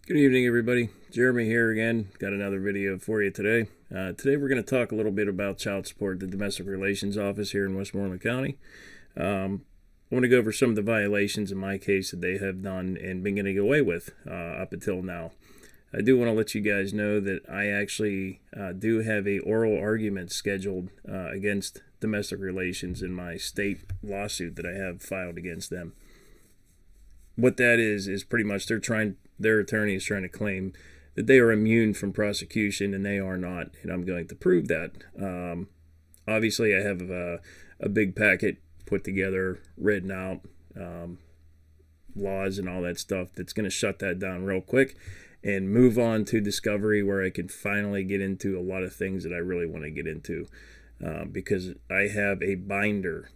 Good evening, everybody. Jeremy here again. Got another video for you today. Today we're going to talk a little bit about child support, the Domestic Relations Office here in Westmoreland County. I want to go over some of the violations in my case that they have done and been getting away with up until now. I do want to let you guys know that I actually do have a oral argument scheduled against domestic relations in my state lawsuit that I have filed against them. What that is pretty much their attorney is trying to claim that they are immune from prosecution, and they are not, and I'm going to prove that. Obviously, I have a big packet put together, written out, laws and all that stuff that's going to shut that down real quick and move on to discovery, where I can finally get into a lot of things that I really want to get into, because I have a binder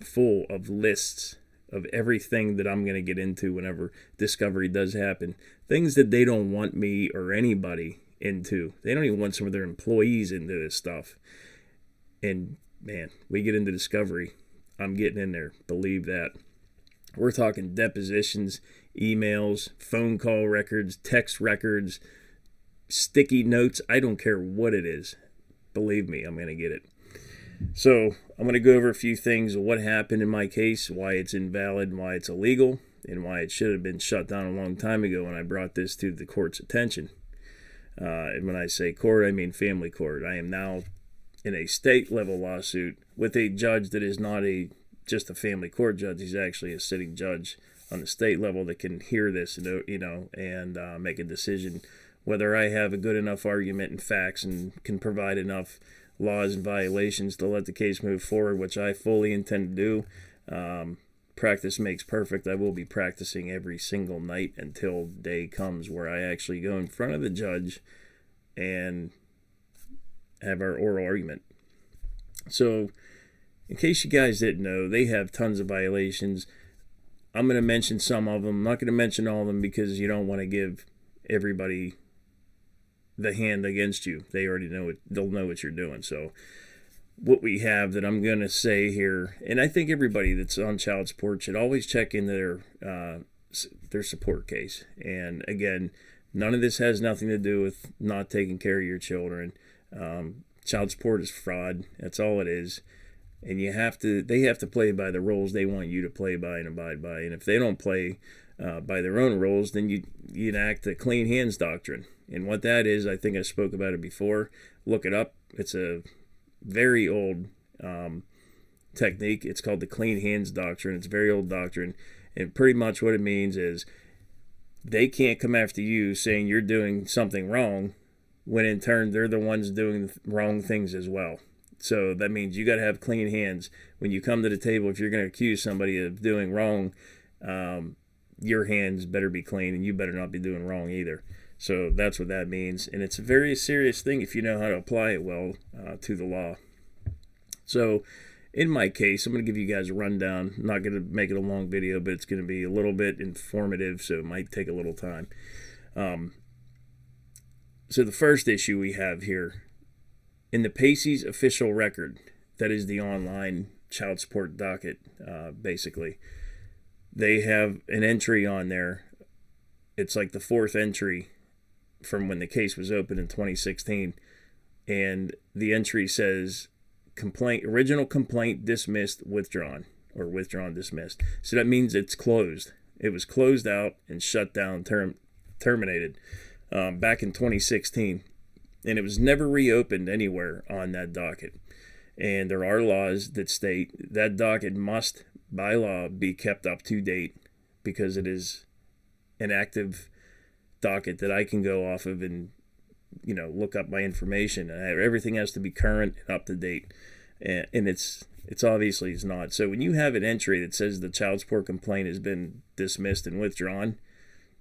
full of lists of everything that I'm going to get into whenever discovery does happen. Things that they don't want me or anybody into. They don't even want some of their employees into this stuff. And man, we get into discovery, I'm getting in there. Believe that. We're talking depositions, emails, phone call records, text records, sticky notes. I don't care what it is. Believe me, I'm going to get it. So I'm going to go over a few things of what happened in my case, why it's invalid, why it's illegal, and why it should have been shut down a long time ago when I brought this to the court's attention. And when I say court, I mean family court. I am now in a state-level lawsuit with a judge that is not just a family court judge. He's actually a sitting judge on the state level that can hear this, and make a decision whether I have a good enough argument and facts and can provide enough laws and violations to let the case move forward, which I fully intend to do. Practice makes perfect. I will be practicing every single night until day comes where I actually go in front of the judge and have our oral argument. So, in case you guys didn't know, they have tons of violations. I'm going to mention some of them. I'm not going to mention all of them because you don't want to give everybody the hand against you. They already know it. They'll know what you're doing. So what we have that I'm going to say here, and I think everybody that's on child support should always check into their support case. And again, none of this has nothing to do with not taking care of your children. Child support is fraud. That's all it is. And they have to play by the rules they want you to play by and abide by. And if they don't play by their own rules, then you enact the clean hands doctrine. And what that is, I think I spoke about it before. Look it up. It's a very old technique. It's called the clean hands doctrine. It's a very old doctrine. And pretty much what it means is they can't come after you saying you're doing something wrong when in turn they're the ones doing the wrong things as well. So that means you got to have clean hands when you come to the table. If you're going to accuse somebody of doing wrong, your hands better be clean, and you better not be doing wrong either. So that's what that means, and it's a very serious thing if you know how to apply it well to the law. So in my case, I'm going to give you guys a rundown. I'm not going to make it a long video, but it's going to be a little bit informative, so it might take a little time. So the first issue we have here, in the Pacey's official record, that is the online child support docket, basically, they have an entry on there. It's like the fourth entry from when the case was opened in 2016. And the entry says, original complaint dismissed, withdrawn, or withdrawn, dismissed. So that means it's closed. It was closed out and shut down, terminated back in 2016. And it was never reopened anywhere on that docket. And there are laws that state that docket must, by law, be kept up to date because it is an active docket that I can go off of and, look up my information. Everything has to be current and up to date. And it's obviously it's not. So when you have an entry that says the child support complaint has been dismissed and withdrawn,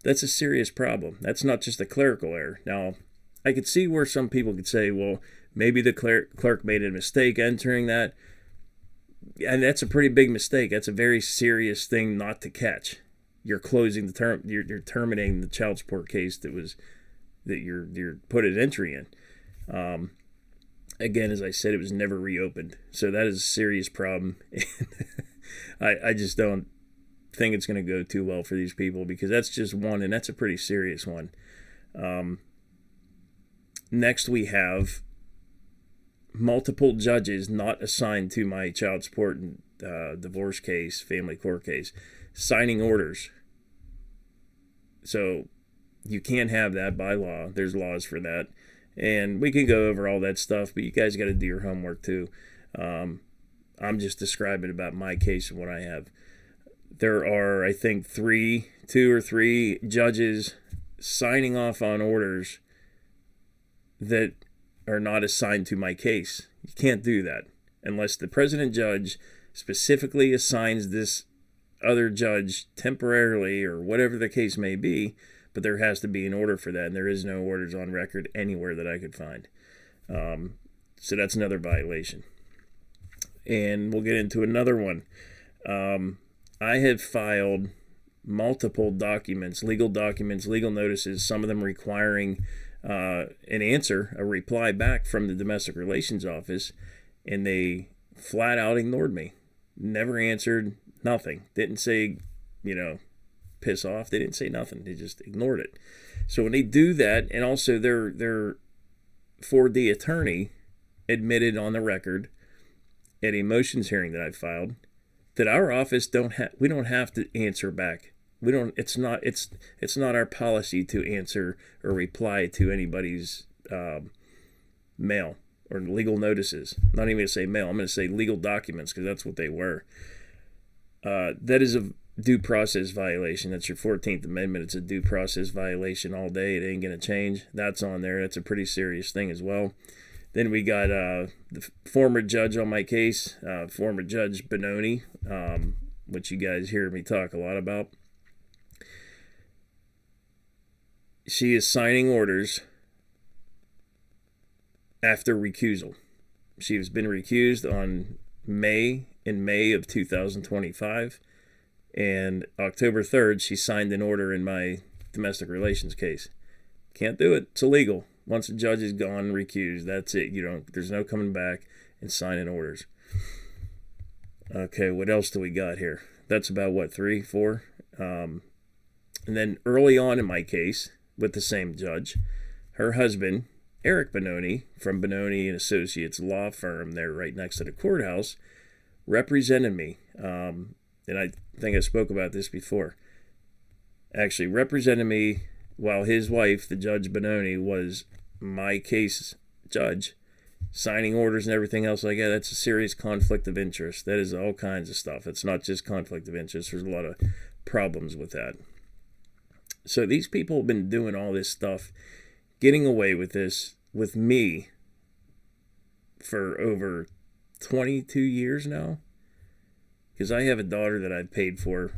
that's a serious problem. That's not just a clerical error. Now, I could see where some people could say, well, maybe the clerk made a mistake entering that. And that's a pretty big mistake. That's a very serious thing not to catch. You're closing the term. You're terminating the child support case that you're put an entry in. Again, as I said, it was never reopened. So that is a serious problem. I just don't think it's going to go too well for these people, because that's just one, and that's a pretty serious one. Next, we have multiple judges not assigned to my child support and divorce case, family court case, signing orders. So you can't have that by law. There's laws for that. And we can go over all that stuff, but you guys got to do your homework too. I'm just describing about my case and what I have. There are, I think, two or three judges signing off on orders that are not assigned to my case. You can't do that unless the president judge specifically assigns this other judge temporarily or whatever the case may be, but there has to be an order for that, and there is no orders on record anywhere that I could find. So that's another violation. And we'll get into another one. I have filed multiple documents, legal notices, some of them requiring an answer, a reply back from the domestic relations office, and they flat out ignored me. Never answered, nothing. Didn't say, piss off. They didn't say nothing. They just ignored it. So when they do that, and also they're for the attorney admitted on the record at a motions hearing that I filed that our office we don't have to answer back. We don't. It's not our policy to answer or reply to anybody's mail or legal notices. I'm not even going to say mail. I'm going to say legal documents, because that's what they were. That is a due process violation. That's your 14th Amendment. It's a due process violation all day. It ain't going to change. That's on there. That's a pretty serious thing as well. Then we got the former judge on my case, former Judge Benoni, which you guys hear me talk a lot about. She is signing orders after recusal. She has been recused in May of 2025, and October 3rd she signed an order in my domestic relations case. Can't do it. It's illegal. Once a judge is gone, recused, that's it. There's no coming back and signing orders. Okay, what else do we got here? That's about what, 3, 4? And then early on in my case with the same judge, her husband, Eric Benoni, from Benoni and Associates law firm there right next to the courthouse, represented me. And I think I spoke about this before. Actually represented me while his wife, the Judge Benoni, was my case judge, signing orders and everything else like that. That's a serious conflict of interest. That is all kinds of stuff. It's not just conflict of interest. There's a lot of problems with that. So these people have been doing all this stuff, getting away with this with me for over 22 years now. Because I have a daughter that I've paid for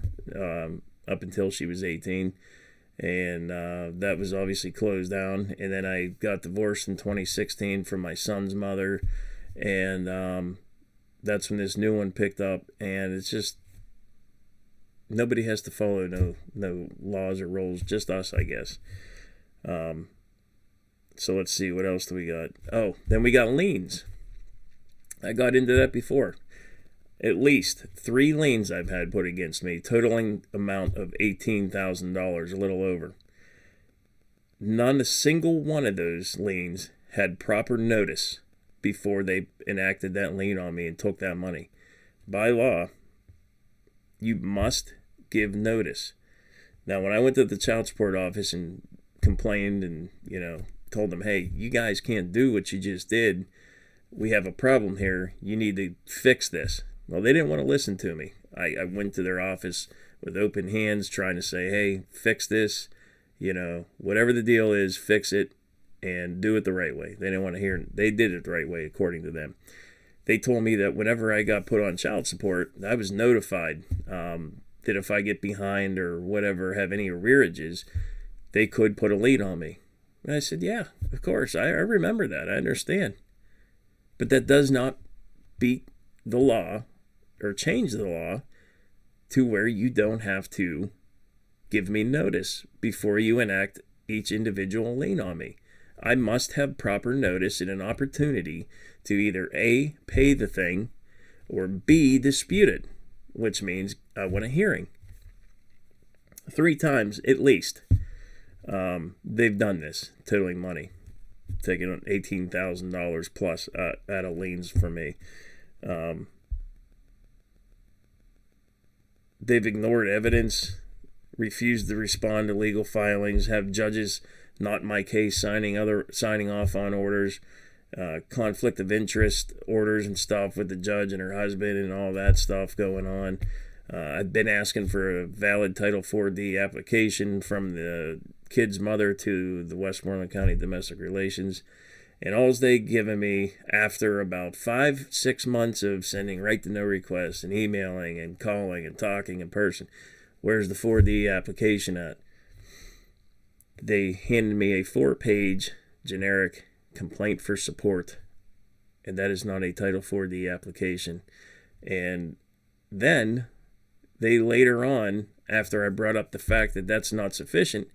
up until she was 18. And that was obviously closed down. And then I got divorced in 2016 from my son's mother. And that's when this new one picked up. And it's just, nobody has to follow no laws or rules, just us, I guess. So let's see, what else do we got? Oh, then we got liens. I got into that before. At least 3 liens I've had put against me, totaling amount of $18,000, a little over. Not a single one of those liens had proper notice before they enacted that lien on me and took that money. By law, you must give notice. Now, when I went to the child support office and complained and, told them, hey, you guys can't do what you just did. We have a problem here. You need to fix this. Well, they didn't want to listen to me. I went to their office with open hands trying to say, hey, fix this. Whatever the deal is, fix it and do it the right way. They didn't want to hear it. They did it the right way, according to them. They told me that whenever I got put on child support, I was notified that if I get behind or whatever, have any arrearages, they could put a lien on me. And I said, yeah, of course. I remember that. I understand. But that does not beat the law or change the law to where you don't have to give me notice before you enact each individual lien on me. I must have proper notice and an opportunity to either A, pay the thing, or B, dispute it, which means I want a hearing. 3 times at least. They've done this, totaling money, taking on $18,000 plus out of liens for me. They've ignored evidence, refused to respond to legal filings, have judges not in my case signing off on orders, conflict of interest orders and stuff with the judge and her husband and all that stuff going on. I've been asking for a valid Title 4D application from the kid's mother to the Westmoreland County Domestic Relations. And all they've given me after about 5-6 months of sending right to know requests and emailing and calling and talking in person, where's the 4D application at? They handed me a 4-page generic complaint for support, and that is not a Title 4D application. And then they later on, after I brought up the fact that that's not sufficient,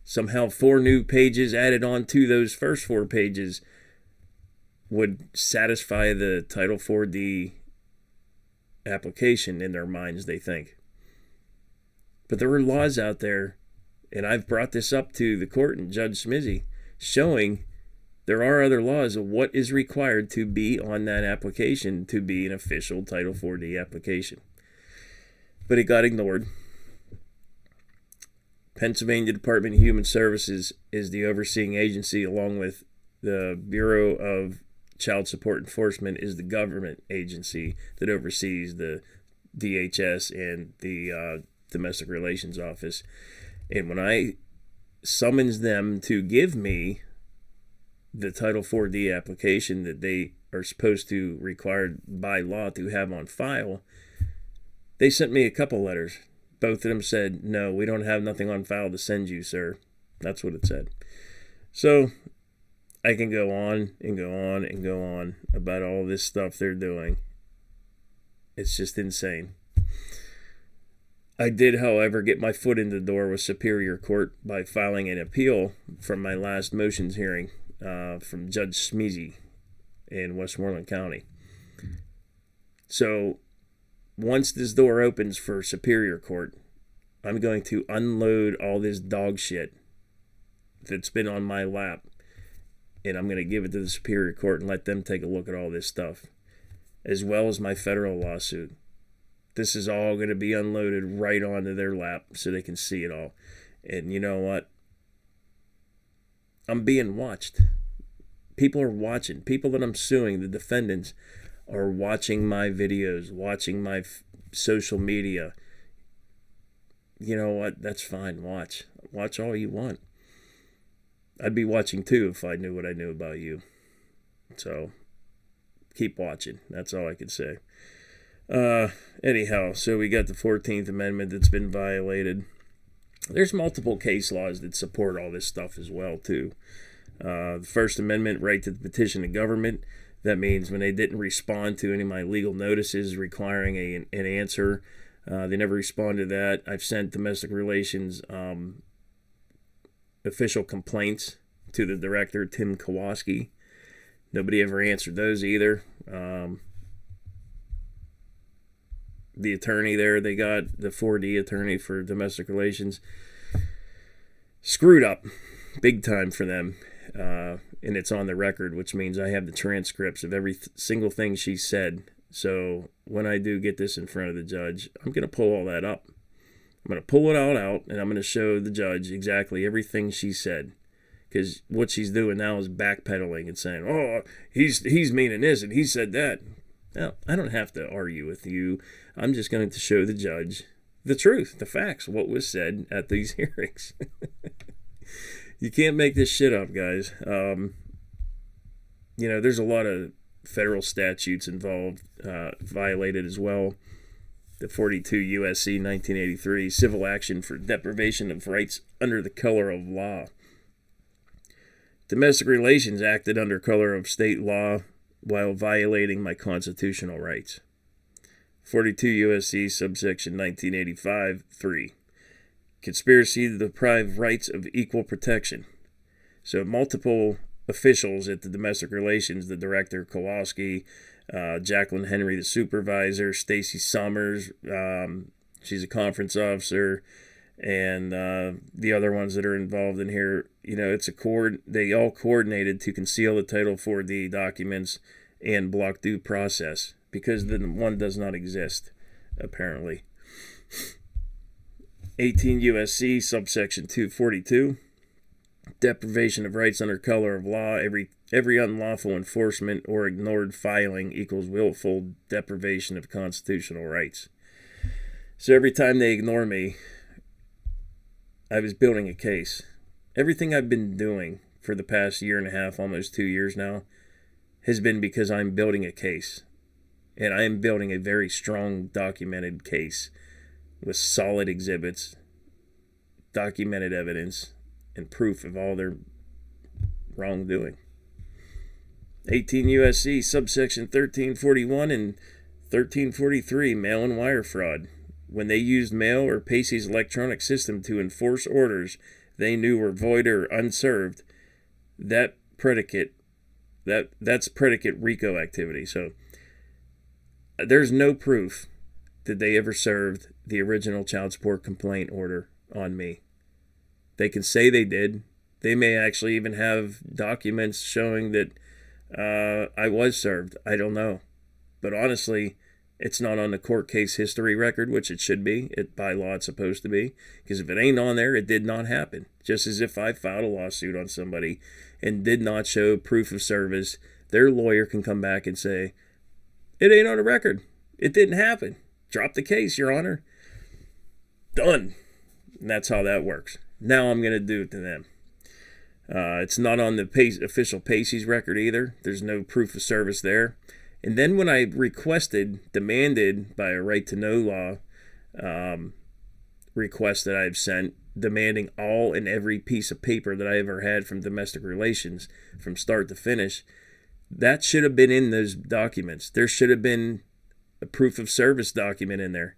somehow 4 new pages added on to those first 4 pages would satisfy the Title 4D application in their minds, they think. But there are laws out there, and I've brought this up to the court and Judge Smizzy, showing there are other laws of what is required to be on that application to be an official Title 4D application. But it got ignored. Pennsylvania Department of Human Services is the overseeing agency, along with the Bureau of Child Support Enforcement is the government agency that oversees the DHS and the Domestic Relations Office. And when I summons them to give me the Title 4D application that they are supposed to, required by law to have on file, they sent me a couple letters. Both of them said, no, we don't have nothing on file to send you, sir. That's what it said. So I can go on and go on and go on about all this stuff they're doing. It's just insane. I did, however, get my foot in the door with Superior Court by filing an appeal from my last motions hearing from Judge Smizzy in Westmoreland County. So once this door opens for Superior Court, I'm going to unload all this dog shit that's been on my lap, and I'm going to give it to the Superior Court and let them take a look at all this stuff, as well as my federal lawsuit. This is all going to be unloaded right onto their lap so they can see it all. And you know what? I'm being watched. People are watching. People that I'm suing, the defendants, are watching my videos, watching my social media. You know what? That's fine. Watch. Watch all you want. I'd be watching too if I knew what I knew about you. So keep watching. That's all I could say. Anyhow, so we got the 14th Amendment that's been violated. There's multiple case laws that support all this stuff as well too. The First Amendment, right to petition the government. That means when they didn't respond to any of my legal notices requiring an answer, they never responded to that. I've sent domestic relations official complaints to the director, Tim Kowalski. Nobody ever answered those either. The attorney there, they got the 4D attorney for domestic relations, screwed up big time for them. And it's on the record, which means I have the transcripts of every single thing she said. So when I do get this in front of the judge, I'm going to pull all that up. I'm going to pull it all out, and I'm going to show the judge exactly everything she said. Because what she's doing now is backpedaling and saying, oh, he's meaning this, and he said that. Now, I don't have to argue with you. I'm just going to show the judge the truth, the facts, what was said at these hearings. You can't make this shit up, guys. There's a lot of federal statutes involved, violated as well. The 42 U.S.C. 1983, civil action for deprivation of rights under the color of law. Domestic relations acted under color of state law while violating my constitutional rights. 42 U.S.C. subsection 1985, 3. Conspiracy to deprive rights of equal protection. So multiple officials at the domestic relations, the director Kowalski, Jacqueline Henry, the supervisor, Stacy Summers, she's a conference officer, and the other ones that are involved in here, it's they all coordinated to conceal the Title 4D documents and block due process because the one does not exist, apparently. 18 USC subsection 242, deprivation of rights under color of law. Every unlawful enforcement or ignored filing equals willful deprivation of constitutional rights. So every time they ignore me, I was building a case. Everything I've been doing for the past year and a half, almost 2 years now, has been because I'm building a case. And I am building a very strong documented case with solid exhibits, documented evidence, and proof of all their wrongdoing. 18 USC subsection 1341 and 1343, mail and wire fraud. When they used mail or Pacey's electronic system to enforce orders they knew were void or unserved, that's predicate RICO activity. So there's no proof that they ever served the original child support complaint order on me. They can say they did. They may actually even have documents showing that I was served. I don't know. But honestly, it's not on the court case history record, which it should be. By law, it's supposed to be. Because if it ain't on there, it did not happen. Just as if I filed a lawsuit on somebody and did not show proof of service, their lawyer can come back and say, it ain't on the record. It didn't happen. Drop the case, Your Honor. Done. And that's how that works. Now I'm going to do it to them. It's not on the official Pacey's record either. There's no proof of service there. And then when I demanded by a right to know law request that I've sent, demanding all and every piece of paper that I ever had from domestic relations from start to finish, that should have been in those documents. There should have been a proof of service document in there.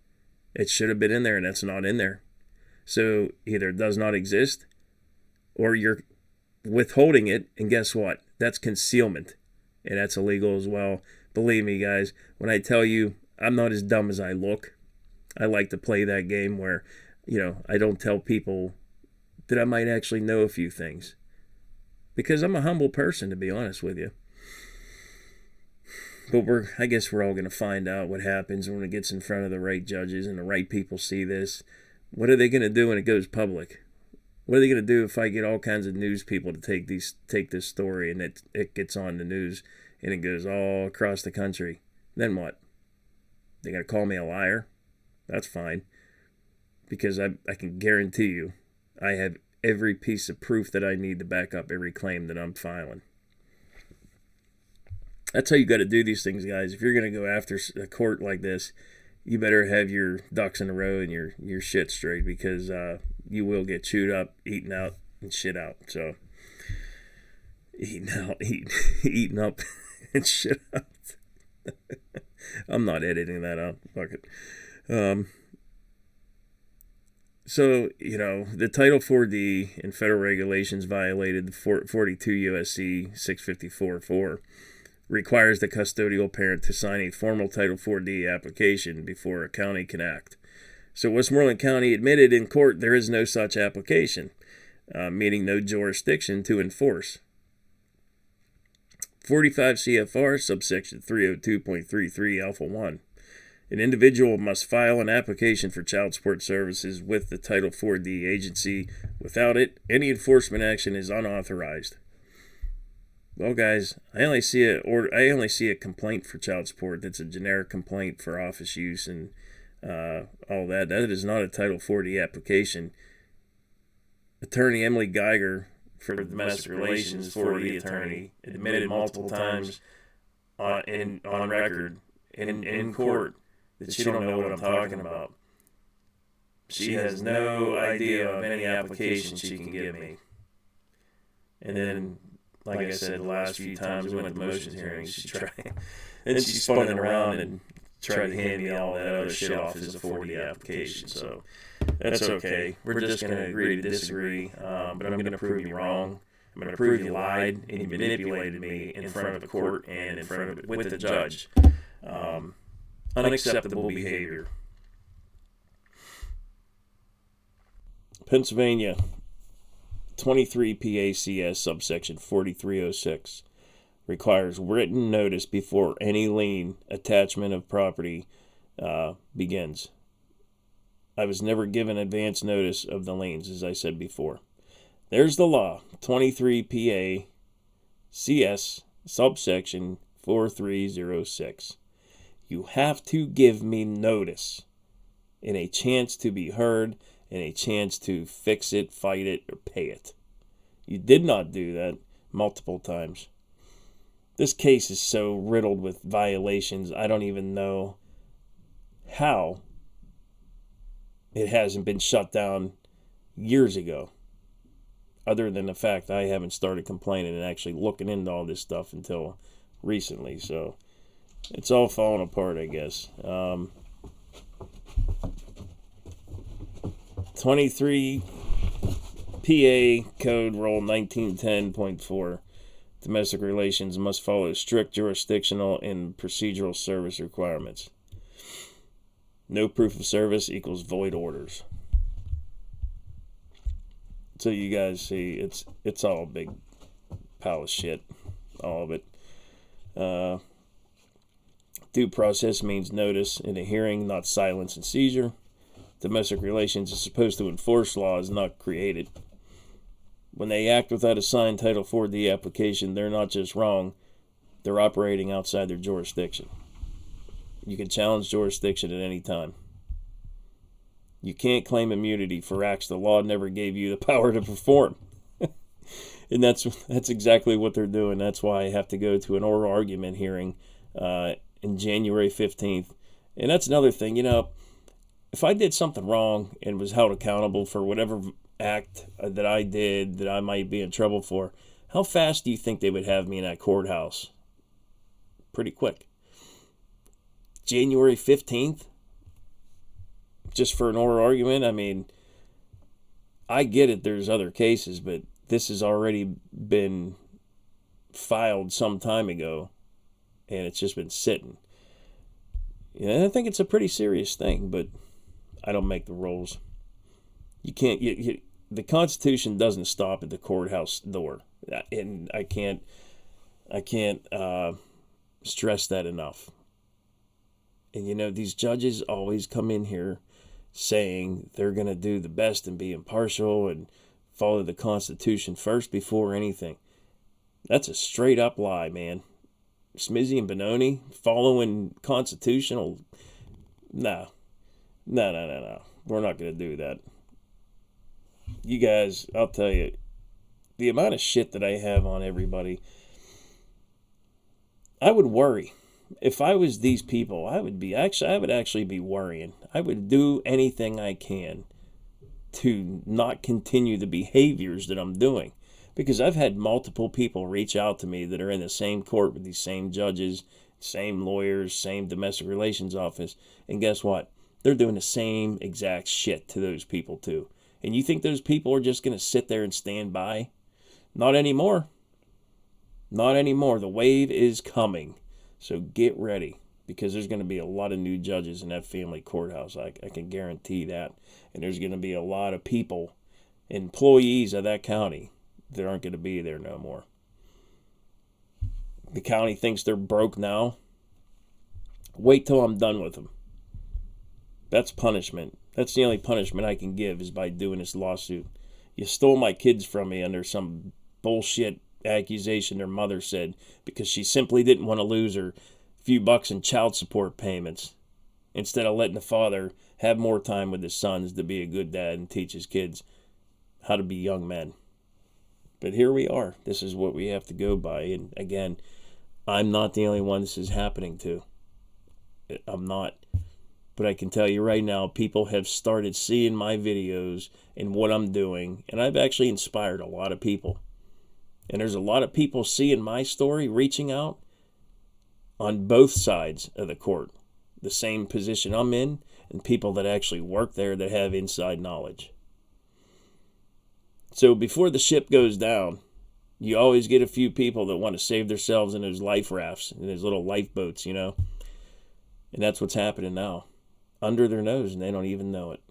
It should have been in there, and that's not in there. So either it does not exist or you're withholding it, and guess what? That's concealment, and that's illegal as well. Believe me, guys, when I tell you I'm not as dumb as I look, I like to play that game where, I don't tell people that I might actually know a few things. Because I'm a humble person, to be honest with you. But I guess we're all going to find out what happens when it gets in front of the right judges and the right people see this. What are they going to do when it goes public? What are they going to do if I get all kinds of news people to take this story and it gets on the news and it goes all across the country? Then what? They're going to call me a liar? That's fine. Because I can guarantee you I have every piece of proof that I need to back up every claim that I'm filing. That's how you got to do these things, guys. If you're going to go after a court like this, you better have your ducks in a row and your shit straight, because you will get chewed up, eaten out, and shit out. So, eaten up and shit out. I'm not editing that out. Fuck it. So, the Title 4D and federal regulations violated the 42 USC 654-4. Requires the custodial parent to sign a formal Title 4D application before a county can act. So Westmoreland County admitted in court there is no such application, meaning no jurisdiction to enforce. 45 CFR subsection 302.33 alpha 1. An individual must file an application for child support services with the Title 4D agency. Without it, any enforcement action is unauthorized. Well, guys, I only see a complaint for child support that's a generic complaint for office use and all that. That is not a Title 4D application. Attorney Emily Geiger for domestic relations, 4D attorney, admitted multiple times on record in court that she don't know what I'm talking about. She has no idea of any application she can give me. And then, like I said, the last few times we went to motions hearings, she spun it around and tried to hand me all that other shit off as a 4D application. So that's okay. We're just going to agree to disagree, but I'm going to prove you wrong. I'm going to prove you lied and you manipulated me in front of the court and with the judge. Unacceptable behavior. Pennsylvania 23 PACS subsection 4306 requires written notice before any lien attachment of property begins. I was never given advance notice of the liens, as I said before. There's the law, 23 PACS subsection 4306. You have to give me notice and a chance to be heard and a chance to fix it, fight it, or pay it. You did not do that multiple times. This case is so riddled with violations, I don't even know how it hasn't been shut down years ago, other than the fact I haven't started complaining and actually looking into all this stuff until recently. So it's all falling apart, I guess. 23 PA Code Rule 1910.4. Domestic relations must follow strict jurisdictional and procedural service requirements. No proof of service equals void orders. So you guys see, it's all a big pile of shit, all of it. Due process means notice in a hearing, not silence and seizure. Domestic relations is supposed to enforce laws, not create it. When they act without a signed Title 4D application, they're not just wrong, they're operating outside their jurisdiction. You can challenge jurisdiction at any time. You can't claim immunity for acts the law never gave you the power to perform. And that's exactly what they're doing. That's why I have to go to an oral argument hearing in January 15th. And that's another thing, if I did something wrong and was held accountable for whatever act that I did that I might be in trouble for, how fast do you think they would have me in that courthouse? Pretty quick. January 15th? Just for an oral argument? I mean, I get it, there's other cases, but this has already been filed some time ago, and it's just been sitting. Yeah, I think it's a pretty serious thing, but I don't make the rules. You can't. The Constitution doesn't stop at the courthouse door, and I can't stress that enough. And these judges always come in here saying they're going to do the best and be impartial and follow the Constitution first before anything. That's a straight up lie, man. Smizzy and Benoni following constitutional? No. We're not going to do that. You guys, I'll tell you, the amount of shit that I have on everybody, I would worry. If I was these people, I would actually be worrying. I would do anything I can to not continue the behaviors that I'm doing. Because I've had multiple people reach out to me that are in the same court with these same judges, same lawyers, same domestic relations office. And guess what? They're doing the same exact shit to those people too. And you think those people are just going to sit there and stand by? Not anymore. Not anymore. The wave is coming. So get ready, because there's going to be a lot of new judges in that family courthouse. I can guarantee that. And there's going to be a lot of people, employees of that county, that aren't going to be there no more. The county thinks they're broke now. Wait till I'm done with them. That's punishment. That's the only punishment I can give, is by doing this lawsuit. You stole my kids from me under some bullshit accusation their mother said, because she simply didn't want to lose her few bucks in child support payments, instead of letting the father have more time with his sons to be a good dad and teach his kids how to be young men. But here we are. This is what we have to go by. And again, I'm not the only one this is happening to. I'm not. But I can tell you right now, people have started seeing my videos and what I'm doing, and I've actually inspired a lot of people. And there's a lot of people seeing my story, reaching out on both sides of the court, the same position I'm in, and people that actually work there that have inside knowledge. So before the ship goes down, you always get a few people that want to save themselves in those life rafts, in those little lifeboats, And that's what's happening now. Under their nose, and they don't even know it.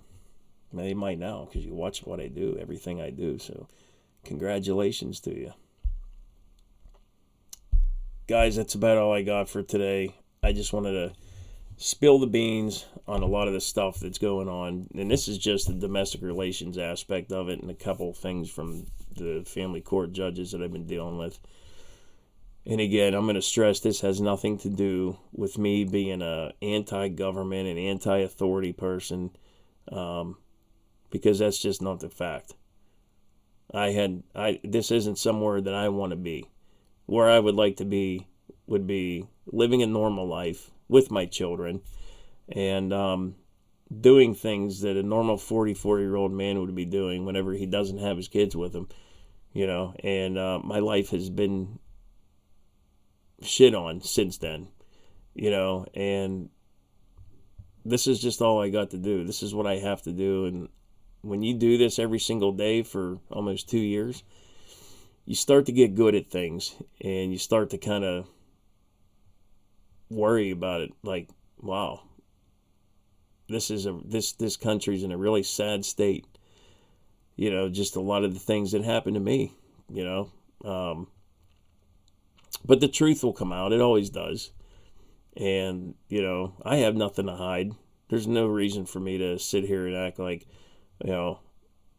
They might now because you watch what I do, everything I do. So congratulations to you. Guys, that's about all I got for today. I just wanted to spill the beans on a lot of the stuff that's going on. And this is just the domestic relations aspect of it and a couple things from the family court judges that I've been dealing with. And again, I'm going to stress this has nothing to do with me being an anti-government and anti-authority person, because that's just not the fact. This isn't somewhere that I want to be. Where I would like to be would be living a normal life with my children and doing things that a normal 44-year-old man would be doing whenever he doesn't have his kids with him, and my life has been shit on since then, and this is just all I got to do. This is what I have to do. And when you do this every single day for almost 2 years, you start to get good at things and you start to kind of worry about it. Like, wow, this country's in a really sad state. Just a lot of the things that happened to me, but the truth will come out. It always does. And, I have nothing to hide. There's no reason for me to sit here and act like,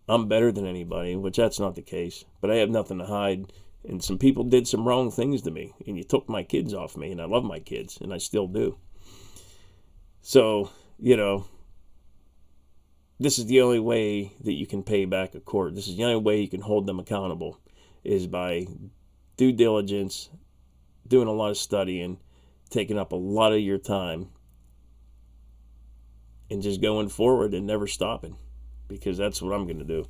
I'm better than anybody, which that's not the case. But I have nothing to hide. And some people did some wrong things to me. And you took my kids off me. And I love my kids. And I still do. So, this is the only way that you can pay back a court. This is the only way you can hold them accountable, is by due diligence, doing a lot of studying, taking up a lot of your time, and just going forward and never stopping, because that's what I'm going to do.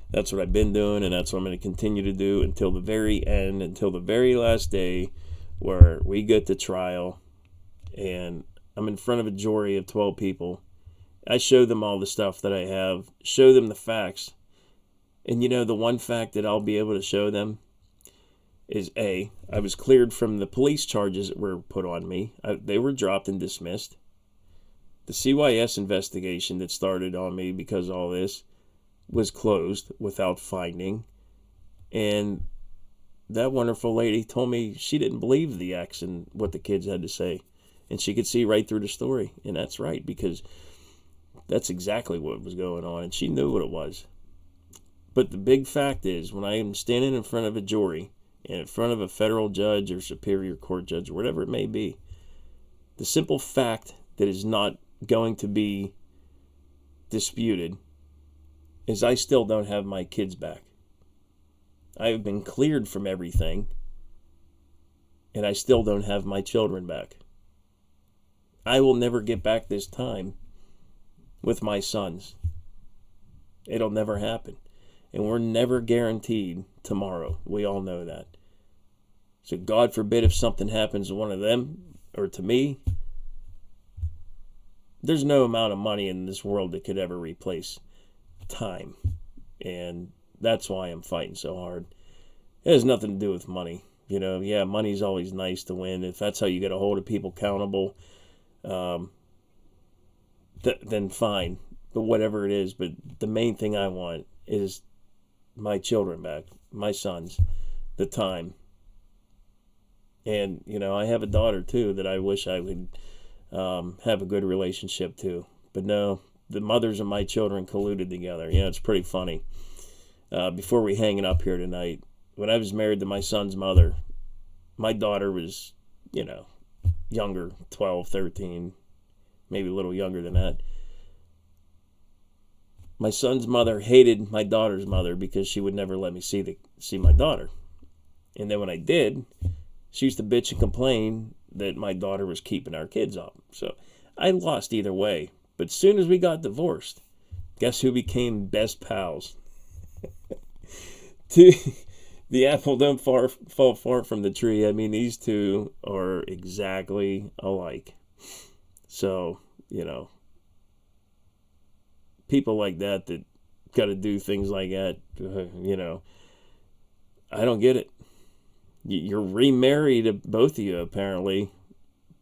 That's what I've been doing, and that's what I'm going to continue to do until the very end, until the very last day where we get to trial and I'm in front of a jury of 12 people. I show them all the stuff that I have, show them the facts. And the one fact that I'll be able to show them is I was cleared from the police charges that were put on me. They were dropped and dismissed. The CYS investigation that started on me because of all this was closed without finding. And that wonderful lady told me she didn't believe the ex and what the kids had to say. And she could see right through the story. And that's right, because that's exactly what was going on. And she knew what it was. But the big fact is, when I am standing in front of a jury and in front of a federal judge or superior court judge, or whatever it may be, the simple fact that is not going to be disputed is I still don't have my kids back. I have been cleared from everything, and I still don't have my children back. I will never get back this time with my sons. It'll never happen. And we're never guaranteed tomorrow. We all know that. So God forbid if something happens to one of them or to me, there's no amount of money in this world that could ever replace time. And that's why I'm fighting so hard. It has nothing to do with money. Yeah, money's always nice to win. If that's how you get a hold of people accountable, then fine. But whatever it is, but the main thing I want is my children back, my sons, the time. And, I have a daughter too that I wish I would have a good relationship to. But no, the mothers of my children colluded together. It's pretty funny. Before we hang it up here tonight, when I was married to my son's mother, my daughter was, younger, 12, 13, maybe a little younger than that. My son's mother hated my daughter's mother because she would never let me see my daughter. And then when I did, she used to bitch and complain that my daughter was keeping our kids up. So I lost either way. But as soon as we got divorced, guess who became best pals? The apple don't fall far from the tree. I mean, these two are exactly alike. So, people like that got to do things like that, I don't get it. You're remarried, both of you, apparently,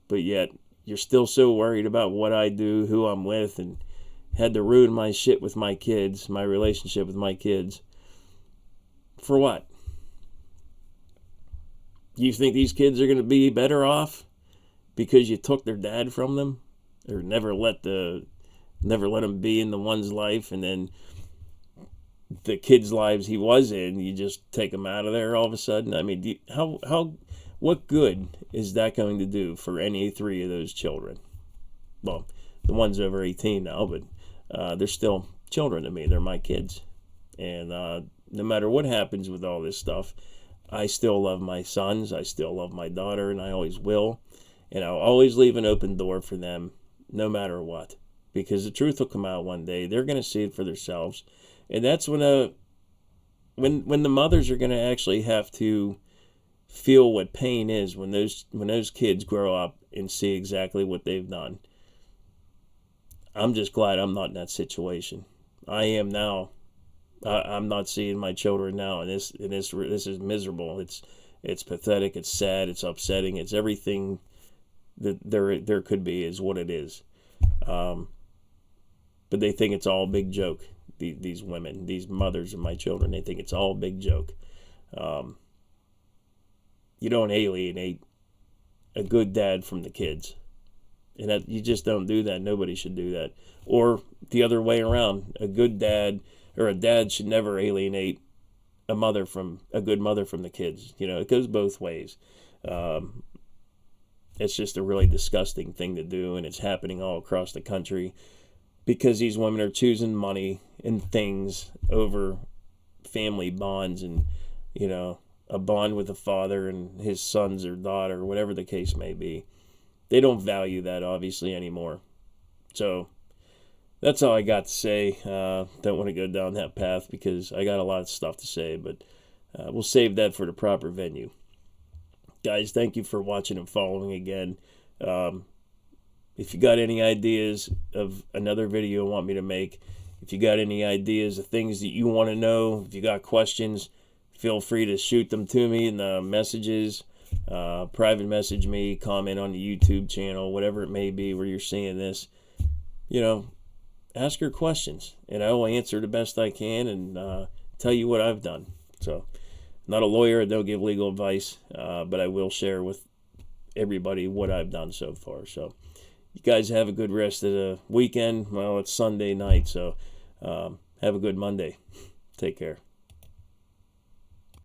but yet you're still so worried about what I do, who I'm with, and, had to ruin my shit with my kids, my relationship with my kids. For what? You think these kids are going to be better off because you took their dad from them, or never let them be in the one's life, and then the kids' lives he was in, you just take him out of there all of a sudden? I mean, what good is that going to do for any three of those children? Well, the one's over 18 now, but they're still children to me. They're my kids. And no matter what happens with all this stuff, I still love my sons. I still love my daughter, and I always will. And I'll always leave an open door for them, no matter what. Because the truth will come out one day. They're going to see it for themselves. And that's when the mothers are going to actually have to feel what pain is when those kids grow up and see exactly what they've done. I'm just glad I'm not in that situation. I am now. I'm not seeing my children now, and this is miserable. It's pathetic. It's sad. It's upsetting. It's everything that there could be is what it is. But they think it's all a big joke. These women, these mothers of my children, they think it's all a big joke. You don't alienate a good dad from the kids. And that, you just don't do that. Nobody should do that. Or the other way around. A good dad, or a dad, should never alienate a good mother from the kids. You know, it goes both ways. It's just a really disgusting thing to do, and it's happening all across the country because these women are choosing money and things over family bonds, and, you know, a bond with a father and his sons or daughter, whatever the case may be. They don't value that, obviously, anymore. So that's all I got to say. Don't want to go down that path because I got a lot of stuff to say, but we'll save that for the proper venue. Guys, thank you for watching and following again. If you got any ideas of another video you want me to make, if you got any ideas of things that you want to know, if you got questions, feel free to shoot them to me in the messages. Private message me, comment on the YouTube channel, whatever it may be where you're seeing this. You know, ask your questions, and I will answer the best I can and tell you what I've done. So, not a lawyer, I don't give legal advice, but I will share with everybody what I've done so far. So, you guys have a good rest of the weekend. Well, it's Sunday night, so have a good Monday. Take care.